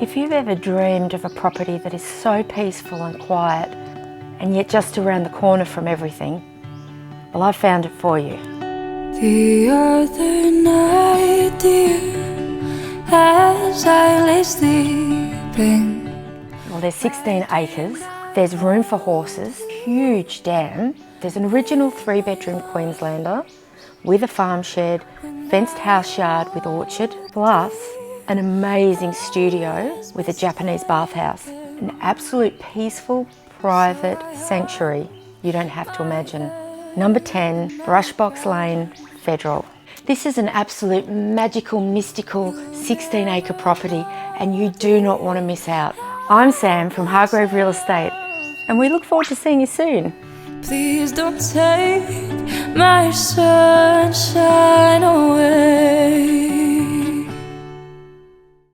If you've ever dreamed of a property that is so peaceful and quiet, and yet just around the corner from everything, well, I've found it for you. The other night, dear, as I lay sleeping. Well, there's 16 acres, there's room for horses, huge dam, there's an original 3-bedroom Queenslander with a farm shed, fenced house yard with orchard, plus an amazing studio with a Japanese bathhouse. An absolute peaceful, private sanctuary you don't have to imagine. Number 10, Brushbox Lane, Federal. This is an absolute magical, mystical 16-acre property and you do not want to miss out. I'm Sam from Hargrave Real Estate and we look forward to seeing you soon. Please don't take my sunshine away.